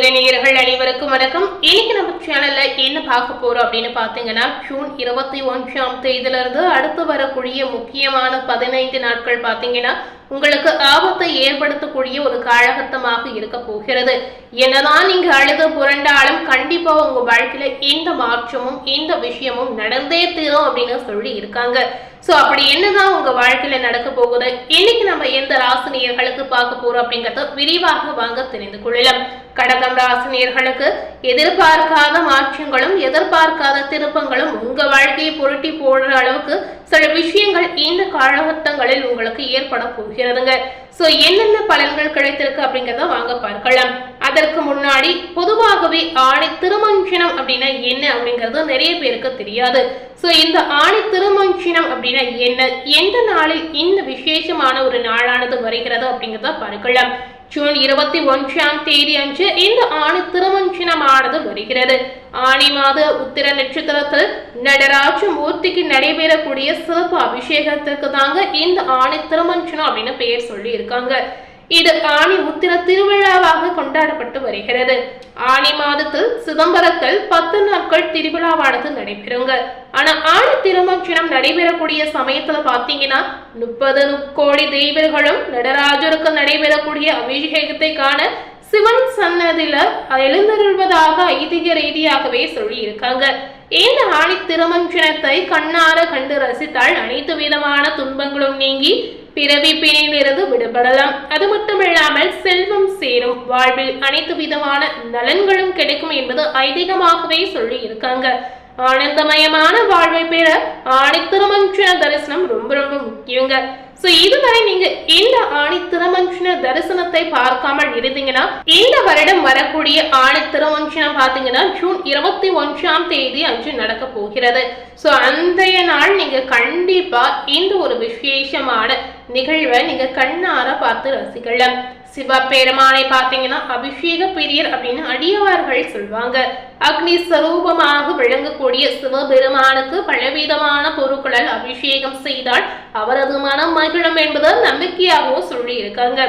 ஜோதிட நேயர்கள் அனைவருக்கும் வணக்கம். இன்னைக்கு நம்ம சேனல்ல என்ன பார்க்க போறோம் அப்படின்னு பாத்தீங்கன்னா, ஜூன் 21ஆம் தேதியிலிருந்து அடுத்து வரக்கூடிய முக்கியமான 15 நாட்கள் பாத்தீங்கன்னா உங்களுக்கு ஆபத்தை ஏற்படுத்தக்கூடிய ஒரு காலகட்டமாக இருக்க போகிறது. என்னதான் நீங்க அழுது புரண்டாலும் கண்டிப்பா உங்க வாழ்க்கையில இந்த மாற்றமும் இந்த விஷயமும் நடந்தே தீரும் அப்படின்னு சொல்லி இருக்காங்க. சோ அப்படி என்னதான் உங்க வாழ்க்கையில நடக்க போகுது, இன்னைக்கு நம்ம எந்த ராசினியர்களுக்கு பார்க்க போறோம் அப்படிங்கறத விரிவாக வாங்க தெரிந்து கொள்ளலாம். கடகம் ராசினியர்களுக்கு எதிர்பார்க்காத மாற்றங்களும் எதிர்பார்க்காத திருப்பங்களும் உங்க வாழ்க்கையை புரட்டி போடுற அளவுக்கு சில விஷயங்கள் இந்த காலகட்டங்களில் உங்களுக்கு ஏற்பட போகிறதுங்க. சோ என்னென்ன பலன்கள் கிடைத்திருக்கு அப்படிங்கறத வாங்க பார்க்கலாம். அதற்கு முன்னாடி பொதுவாகவே ஆணி திருமஞ்சனம் அப்படின்னா என்ன அப்படிங்கிறது நிறைய பேருக்கு தெரியாது. சோ இந்த ஆணி திருமஞ்சனம் அப்படின்னா என்ன, எந்த நாளில் இந்த விசேஷமான ஒரு நாளானது வருகிறது அப்படிங்கறத பார்க்கலாம். ஜூன் 21ஆம் தேதி அன்று இந்த ஆணி திருமஞ்சனமானது வருகிறது. ஆணி மாத உத்திர நட்சத்திரத்தில் நடராஜ மூர்த்திக்கு நடைபெறக்கூடிய சிறப்பு அபிஷேகத்திற்கு தாங்க இந்த ஆணி திருமஞ்சனம் அப்படின்னு பெயர் சொல்லி இருக்காங்க. இது ஆணி உத்திர திருவிழாவாக கொண்டாடப்பட்டு வருகிறது. ஆணி மாதத்தில் சிதம்பரத்தில் 10 நாட்கள் திருவிழாவானது நடைபெறுங்க. ஆனா ஆணி திருமஞ்சனம் நடைபெறக்கூடிய சமயத்துல பாத்தீங்கன்னா 30 கோடி தெய்வர்களும் நடராஜருக்கு நடைபெறக்கூடிய அபிஷேகத்தை காண சிவன் சன்னதியில எழுந்தருள்வதாக ஐதீக ரீதியாகவே சொல்லி இருக்காங்க. இந்த ஆணி திருமஞ்சனத்தை கண்ணார கண்டு ரசித்தால் அனைத்து விதமான துன்பங்களும் நீங்கி பிறவி பிணியிலிருந்து விடுபடலாம். அது மட்டுமில்லாமல் செல்வம் சேரும், வாழ்வில் அனைத்து விதமான நலன்களும் கிடைக்கும் என்பது ஐதீகமாகவே சொல்லி இருக்காங்க. ஆனந்தமயமான வாழ்வை பெற ஆணி திருமஞ்சன தரிசனம் ரொம்ப ரொம்ப முக்கியங்க. சோ இதுவரை நீங்க இந்த ஆணி திருமஞ்சன தரிசனத்தை பார்க்காமல் இருந்தீங்கன்னா இந்த வருடம் வரக்கூடிய ஆணி திருமஞ்சனம் பாத்தீங்கன்னா ஜூன் 21ஆம் தேதி அன்று நடக்க போகிறது. சோ அன்றைய நாள் நீங்க கண்டிப்பா இந்த ஒரு விசேஷமான நிகழ்வை நீங்க கண்ணார பார்த்து ரசிக்கலாம். சிவபெருமானை பாத்தீங்கன்னா அபிஷேக பிரியர் அப்படின்னு அடியவார்கள் சொல்வாங்க. அக்னி ஸ்வரூபமாக விளங்கக்கூடிய சிவபெருமானுக்கு பலவிதமான பொருட்களால் அபிஷேகம் செய்தால் அவரது மனம் மகிழும் என்பது நம்பிக்கையாகவும் சொல்லி இருக்காங்க.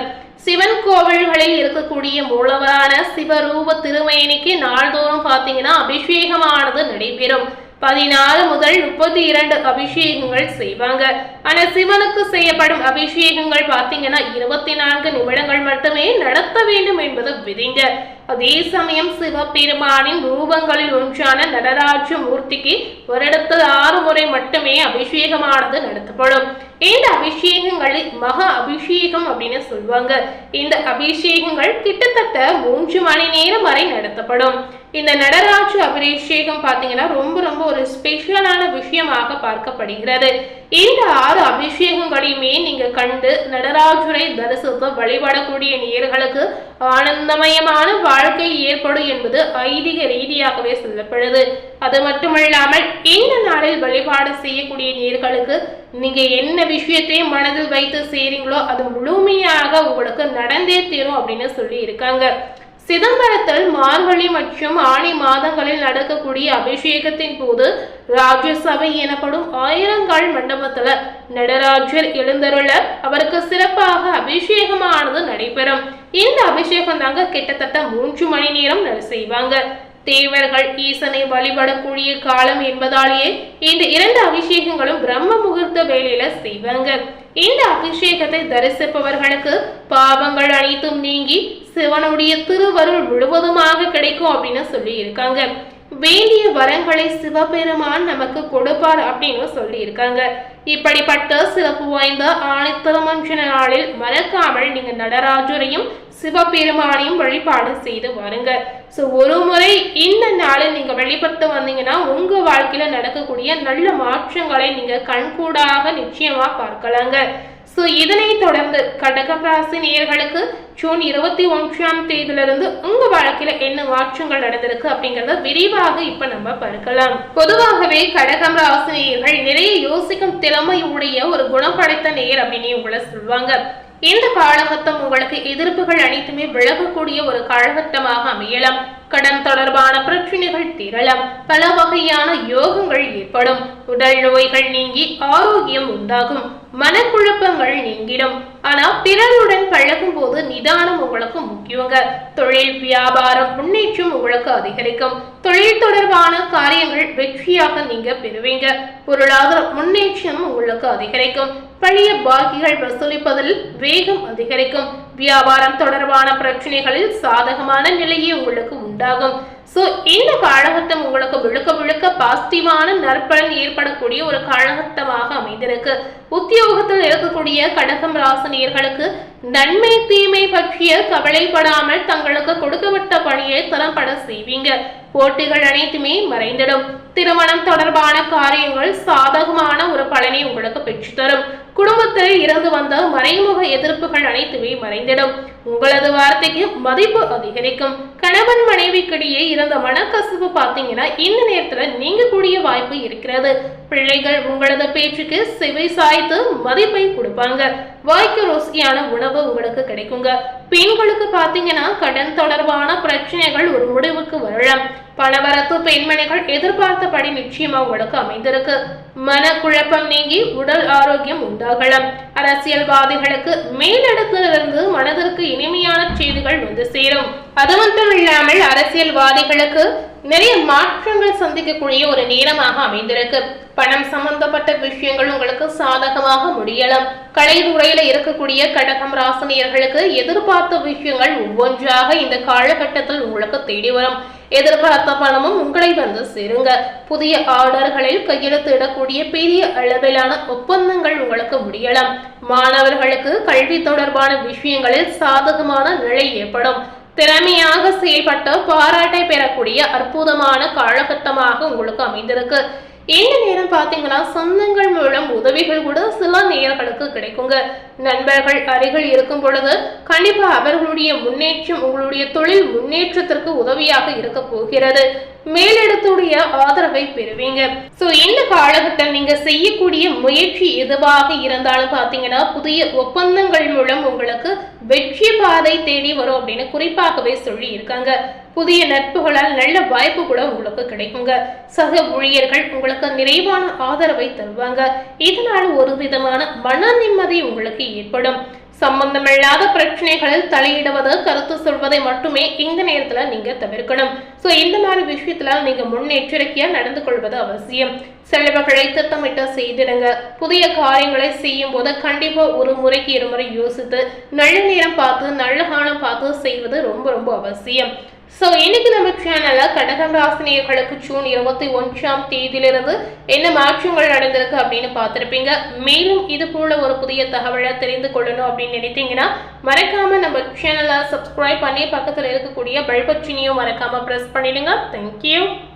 சிவன் கோவில்களில் இருக்கக்கூடிய மூலவரான சிவரூப திருமேனிக்கு நாள்தோறும் பாத்தீங்கன்னா அபிஷேகமானது நடைபெறும். 14 முதல் 32 அபிஷேகங்கள் செய்வாங்க. ஆனா சிவனுக்கு செய்யப்படும் அபிஷேகங்கள் பாத்தீங்கன்னா 24 நிமிடங்கள் மட்டுமே நடத்த வேண்டும் என்பது விதிங்க. அதே சமயம் சிவபெருமானின் ரூபங்களில் ஒன்றான நடராஜ மூர்த்திக்கு வருடத்தில் 6 முறை மட்டுமே அபிஷேகமானது நடத்தப்படும். இந்த அபிஷேகங்களை மகா அபிஷேகம் அப்படின்னு சொல்லுவாங்க. இந்த அபிஷேகங்கள் கிட்டத்தட்ட 3 மணி நேரம் வரை நடத்தப்படும். இந்த நடராஜ அபிஷேகம் பாத்தீங்கன்னா ரொம்ப ரொம்ப ஒரு ஸ்பெஷலான விஷயமாக பார்க்கப்படுகிறது. இந்த 6 அபிஷேகங்களையுமே நீங்க கண்டு நடராஜரை தரிசித்து வழிபடக்கூடிய நேயர்களுக்கு ஆனந்தமயமான வாழ்க்கை ஏற்படும் என்பது ஐதீக ரீதியாகவே சொல்லப்படுது. அது மட்டுமல்லாமல் இந்த நாளில் வழிபாடு செய்யக்கூடிய நேயர்களுக்கு நீங்க என்ன விஷயத்தையும் மனதில் வைத்து செய்றீங்களோ அது முழுமையாக உங்களுக்கு நடந்தே தீரும் அப்படின்னு சொல்லி இருக்காங்க. சிதம்பரத்தில் மார்கழி மற்றும் ஆணி மாதங்களில் நடக்கக்கூடிய அபிஷேகத்தின் போது ராஜசபை எனப்படும் 1000 மண்டபத்துல நடராஜர் எழுந்தருள அவருக்கு சிறப்பாக அபிஷேகமானது நடைபெறும். இந்த அபிஷேகம் தாங்க கிட்டத்தட்ட 3 மணி நேரம் செய்வாங்க. தேவர்கள் ஈசனை வழிபடக்கூடிய காலம் என்பதாலேயே இந்த 2 அபிஷேகங்களும் பிரம்ம முகூர்த்த வேளையில செய்வாங்க. இந்த அபிஷேகத்தை தரிசிப்பவர்களுக்கு பாவங்கள் அனைத்தும் நீங்கி சிவனுடைய திருவருள் முழுவதுமாக கிடைக்கும் அப்படின்னு சொல்லி இருக்காங்க. வேண்டிய வரங்களை சிவபெருமான் நமக்கு கொடுப்பார் அப்படின்னு சொல்லி இருக்காங்க. இப்படிப்பட்ட சிறப்பு வாய்ந்த ஆணி திருமஞ்சன நாளில் மறக்காமல் நீங்க நடராஜரையும் சிவபெருமானையும் வழிபாடு செய்து வாருங்க. சோ ஒரு முறை இந்த நாளில் நீங்க வழிபட்டு வந்தீங்கன்னா உங்க வாழ்க்கையில நடக்கக்கூடிய நல்ல மாற்றங்களை நீங்க கண்கூடாக நிச்சயமா பார்க்கலாங்க. சோ இதனை தொடர்ந்து கடகம் ராசி நேயர்களுக்கு ஜூன் 21ஆம் தேதியிலிருந்து உங்க வாழ்க்கையில என்ன மாற்றங்கள் நடந்திருக்கு அப்படிங்கறத விரிவாக இப்ப நம்ம பார்க்கலாம். பொதுவாகவே கடகம் ராசி நேயர்கள் நிறைய யோசிக்கும் திறமையுடைய ஒரு குணப்படைத்த நேயர் அப்படின்னு உங்களை சொல்லுவாங்க. இந்த காலகட்டம் உங்களுக்கு எதிர்ப்புகள் அனைத்துமே விலகக்கூடிய ஒரு காலகட்டமாக அமையலாம். கடன் தொடர்பான பிரச்சனைகள் தீரலாம். பல வகையான யோகங்கள் ஏற்படும். உடல் நோய்கள் நீங்கி ஆரோக்கியம் உண்டாகும். மனக்குழப்பங்கள் நீங்கிடும். ஆனா பிறருடன் பழகும் போது நிதானம் உங்களுக்கு முக்கியங்க. தொழில் வியாபாரம் முன்னேற்றம் உங்களுக்கு அதிகரிக்கும். தொழில் தொடர்பான காரியங்கள் வெற்றியாக நீங்க பெறுவீங்க. பொருளாதார முன்னேற்றம் உங்களுக்கு அதிகரிக்கும். பழைய பாக்கிகள் வசூலிப்பதில் வேகம் அதிகரிக்கும். வியாபாரம் தொடர்பான பிரச்சனைகளில் சாதகமான நிலையே உங்களுக்கு உண்டாகும். சோ இந்த காலகட்டம் உங்களுக்கு விழுக்க பாசிட்டிவான நற்பலன் ஏற்படக்கூடிய ஒரு காலகட்டமாக அமைந்திருக்கு. உத்தியோகத்தில் இருக்கக்கூடிய கடகம் ராசினியர்களுக்கு நன்மை தீமை பற்றிய கவலைப்படாமல் தங்களுக்கு கொடுக்கப்பட்ட பணியை திறம்பட செய்வீங்க. போட்டிகள் அனைத்துமே மறைந்திடும். திருமணம் தொடர்பான காரியங்கள் சாதகமான ஒரு பலனை உங்களுக்கு பெற்றுத்தரும். குடும்பத்தில் இருந்து வந்த மறைமுக எதிர்ப்புகள் அனைத்துமே மறைந்திடும். உங்களது வார்த்தைக்கு மதிப்பு அதிகரிக்கும். கணவன் மனைவிக்கிடையே இருந்த மனக்கசப்பு பார்த்தீங்கன்னா இந்த நேரத்துல நீங்க கூடிய வாய்ப்பு இருக்கிறது. பிள்ளைகள் உங்களது பேச்சுக்கு செவி சாய்த்து மதிப்பை கொடுப்பாங்க. வாய்க்கு ருசியான உணவு உங்களுக்கு கிடைக்குங்க. பெண்களுக்கு பாத்தீங்கன்னா கடன் தொடர்பான பிரச்சனைகள் ஒரு முடிவுக்கு வரலாம். பணவரத்து பெண்மணிகள் எதிர்பார்த்தபடி நிச்சயமா உங்களுக்கு அமைந்திருக்கு. மனக்குழப்பம் நீங்கி உடல் ஆரோக்கியம் உண்டாகலாம். அரசியல்வாதிகளுக்கு மேலிடத்திலிருந்து மனதிற்கு இனிமையான செய்திகள் வந்து சேரும். அது மட்டும் இல்லாமல் அரசியல்வாதிகளுக்கு நிறைய மாற்றங்கள் சந்திக்கக்கூடிய ஒரு நேரமாக அமைந்திருக்கு. பணம் சம்பந்தப்பட்ட விஷயங்கள் உங்களுக்கு சாதகமாக முடியலாம். கலைத்துறையில இருக்கக்கூடிய கடகம் ராசினியர்களுக்கு எதிர்பார்த்த விஷயங்கள் ஒவ்வொன்றாக இந்த காலகட்டத்தில் உங்களுக்கு தேடி வரும். எதிர்பார்த்த பணமும் உங்களை வந்து சேருங்க. புதிய ஆர்டர்களில் கையெழுத்திடக்கூடிய பெரிய அளவிலான ஒப்பந்தங்கள் உங்களுக்கு முடியலாம். மாணவர்களுக்கு கல்வி தொடர்பான விஷயங்களில் சாதகமான நிலை ஏற்படும். திறமையாக செயல்பட்ட பாராட்டை பெறக்கூடிய அற்புதமான காலகட்டமாக உங்களுக்கு அமைந்திருக்கு. இந்த நேரம் பாத்தீங்கன்னா சொந்தங்கள் மூலம் உதவிகள் கூட சில நேயர்களுக்கு கிடைக்குங்க. நண்பர்கள் அருகில் இருக்கும் பொழுது கண்டிப்பா அவர்களுடைய முன்னேற்றம் உங்களுடைய தொழில் முன்னேற்றத்திற்கு உதவியாக இருக்க போகிறது. மேலிடத்துடைய ஆதரவை பெறுவீங்க. சோ இந்த காலகட்டம் நீங்க செய்யக்கூடிய முயற்சி எதுவாக இருந்தாலும் பாத்தீங்கன்னா புதிய ஒப்பந்தங்கள் மூலம் உங்களுக்கு வெற்றி பாதை தேடி வரும் அப்படின்னு குறிப்பாகவே சொல்லி இருக்காங்க. புதிய நட்புகளால் நல்ல வாய்ப்பு கூட உங்களுக்கு கிடைக்குங்க. சக ஊழியர்கள் உங்களுக்கு நிறைவான ஆதரவை தருவாங்க. இதனால ஒரு விதமான மன நிம்மதி உங்களுக்கு ஏற்படும். சம்பந்தமில்லாத பிரச்சனைகளில் தலையிடுவது கருத்து சொல்வதை மட்டுமே இந்த நேரத்துல நீங்க தவிர்க்கணும். சோ இந்த மாதிரி விஷயத்துல நீங்க முன்னெச்சரிக்கையா நடந்து கொள்வது அவசியம். செலவுகளை திட்டமிட்ட செய்திடுங்க. புதிய காரியங்களை செய்யும் போது கண்டிப்பா ஒரு முறைக்கு இருமுறை யோசித்து நல்ல நேரம் பார்த்து நல்ல காலம் பார்த்து செய்வது ரொம்ப ரொம்ப அவசியம். சோ இன்னைக்கு நம்ம சேனல்ல கடகம் ராசினியர்களுக்கு ஜூன் 21ஆம் தேதியிலிருந்து என்ன மாற்றங்கள் நடந்திருக்கு அப்படின்னு பார்த்திருப்பீங்க. மேலும் இது போல ஒரு புதிய தகவலை தெரிந்து கொள்ளணும் அப்படின்னு நினைத்தீங்கன்னா மறக்காம நம்ம சேனலை சப்ஸ்கிரைப் பண்ணி பக்கத்துல இருக்கக்கூடிய பெல் பட்டனையும் மறக்காம பிரஸ் பண்ணிடுங்க. தேங்க்யூ.